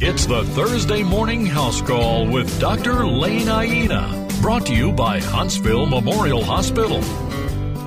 It's the Thursday Morning House Call with Dr. Lane Aiena. Brought to you by Huntsville Memorial Hospital.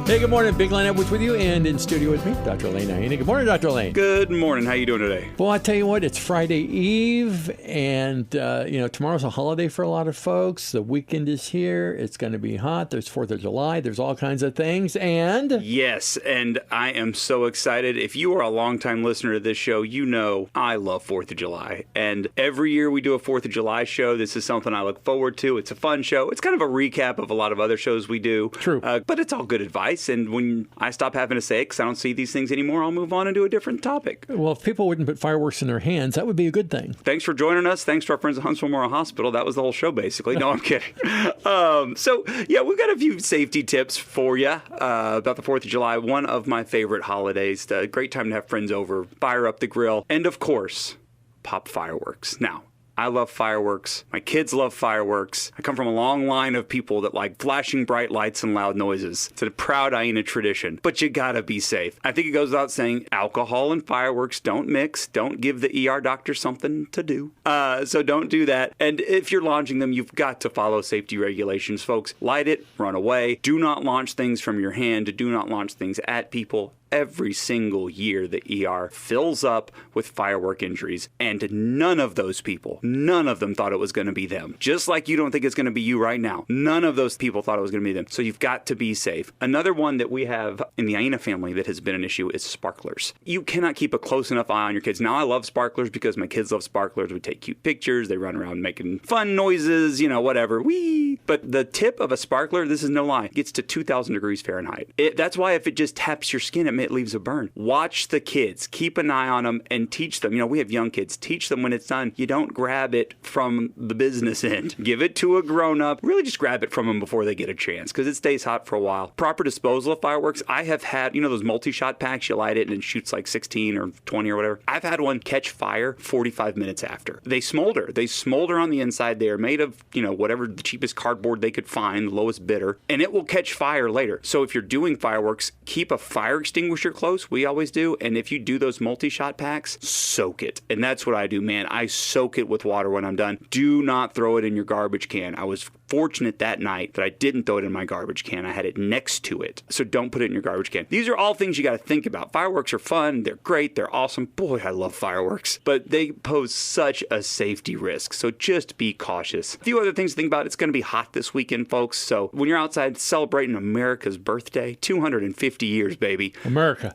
Hey, good morning. Big Lane Edwards with you, and in studio with me, Dr. Lane Aiena. Good morning, Dr. Lane. Good morning. How you doing today? Well, I tell you what, it's Friday Eve, and, tomorrow's a holiday for a lot of folks. The weekend is here. It's going to be hot. There's 4th of July. There's all kinds of things, and... Yes, and I am so excited. If you are a longtime listener to this show, you know I love 4th of July. And every year we do a 4th of July show. This is something I look forward to. It's a fun show. It's kind of a recap of a lot of other shows we do. True. But it's all good advice. And when I stop having to say it because I don't see these things anymore, I'll move on and do a different topic. Well, if people wouldn't put fireworks in their hands, that would be a good thing. Thanks for joining us. Thanks to our friends at Huntsville Memorial Hospital. That was the whole show, basically. No, I'm kidding. We've got a few safety tips for you about the 4th of July, one of my favorite holidays. A great time to have friends over, fire up the grill, and, of course, pop fireworks. Now, I love fireworks. My kids love fireworks. I come from a long line of people that like flashing bright lights and loud noises. It's a proud Aiena tradition, but you gotta be safe. I think it goes without saying, alcohol and fireworks don't mix. Don't give the ER doctor something to do. So don't do that. And if you're launching them, you've got to follow safety regulations, folks. Light it, run away. Do not launch things from your hand. Do not launch things at people. Every single year, the ER fills up with firework injuries, and none of those people, none of them thought it was going to be them. Just like you don't think it's going to be you right now. None of those people thought it was going to be them. So you've got to be safe. Another one that we have in the Aiena family that has been an issue is sparklers. You cannot keep a close enough eye on your kids. Now, I love sparklers because my kids love sparklers. We take cute pictures. They run around making fun noises, whatever. Whee! But the tip of a sparkler, this is no lie, gets to 2,000 degrees Fahrenheit. That's why if it just taps your skin, it leaves a burn. Watch the kids, keep an eye on them, and teach them. We have young kids. Teach them when it's done. You don't grab it from the business end. Give it to a grown-up. Really just grab it from them before they get a chance because it stays hot for a while. Proper disposal of fireworks. I have had, those multi-shot packs, you light it and it shoots like 16 or 20 or whatever. I've had one catch fire 45 minutes after. They smolder. They smolder on the inside. They are made of, whatever the cheapest cardboard they could find, the lowest bidder, and it will catch fire later. So if you're doing fireworks, keep a fire extinguisher close. We always do. And if you do those multi-shot packs, soak it. And that's what I do, man. I soak it with water when I'm done. Do not throw it in your garbage can. I was fortunate that night that I didn't throw it in my garbage can. I had it next to it. So don't put it in your garbage can. These are all things you got to think about. Fireworks are fun. They're great. They're awesome. Boy, I love fireworks. But they pose such a safety risk. So just be cautious. A few other things to think about. It's going to be hot this weekend, folks. So when you're outside celebrating America's birthday, 250 years, baby. America.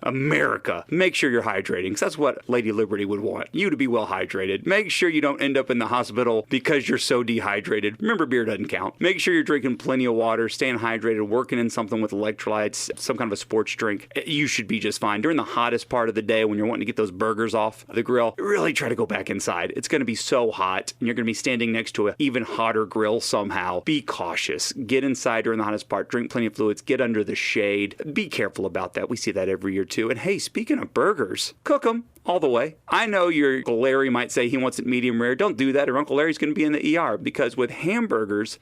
Make sure you're hydrating, because that's what Lady Liberty would want. You to be well hydrated. Make sure you don't end up in the hospital because you're so dehydrated. Remember, beer doesn't count. Make sure you're drinking plenty of water, staying hydrated, working in something with electrolytes, some kind of a sports drink. You should be just fine. During the hottest part of the day when you're wanting to get those burgers off the grill, really try to go back inside. It's going to be so hot, and you're going to be standing next to an even hotter grill somehow. Be cautious. Get inside during the hottest part. Drink plenty of fluids. Get under the shade. Be careful about that. We see that every year, too. And hey, speaking of burgers, cook them all the way. I know your Uncle Larry might say he wants it medium rare. Don't do that, or Uncle Larry's going to be in the ER, because with hamburgers,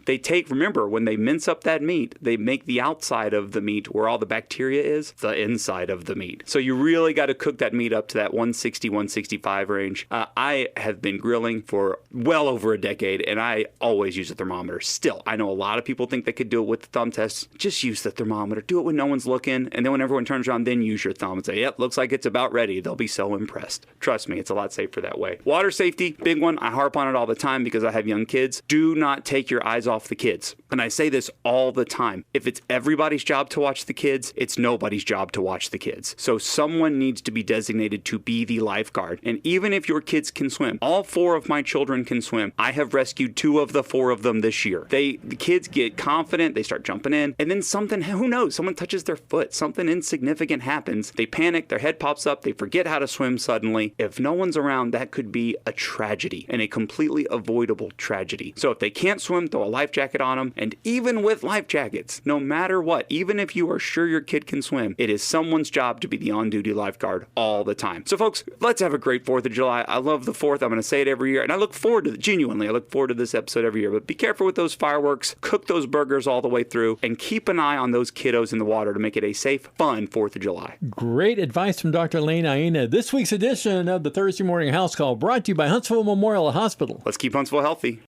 remember, when they mince up that meat, they make the outside of the meat where all the bacteria is, the inside of the meat. So you really got to cook that meat up to that 160, 165 range. I have been grilling for well over a decade, and I always use a thermometer. Still, I know a lot of people think they could do it with the thumb test. Just use the thermometer. Do it when no one's looking, and then when everyone turns around, then use your thumb and say, yep, looks like it's about ready. They'll be so impressed. Trust me, it's a lot safer that way. Water safety, big one. I harp on it all the time because I have young kids. Do not take your eyes off the kids. And I say this all the time. If it's everybody's job to watch the kids, it's nobody's job to watch the kids. So someone needs to be designated to be the lifeguard. And even if your kids can swim, all 4 of my children can swim. I have rescued 2 of the 4 of them this year. The kids get confident, they start jumping in, and then something, who knows, someone touches their foot, something insignificant happens. They panic, their head pops up, they forget how to swim suddenly. If no one's around, that could be a tragedy, and a completely avoidable tragedy. So if they can't swim, throw a life jacket on them. And even with life jackets, no matter what, even if you are sure your kid can swim, it is someone's job to be the on-duty lifeguard all the time. So folks, let's have a great 4th of July. I love the 4th. I'm going to say it every year. And I look forward to it. Genuinely, I look forward to this episode every year. But be careful with those fireworks. Cook those burgers all the way through. And keep an eye on those kiddos in the water to make it a safe, fun 4th of July. Great advice from Dr. Lane Aiena. This week's week's edition of the Thursday Morning House Call, brought to you by Huntsville Memorial Hospital. Let's keep Huntsville healthy.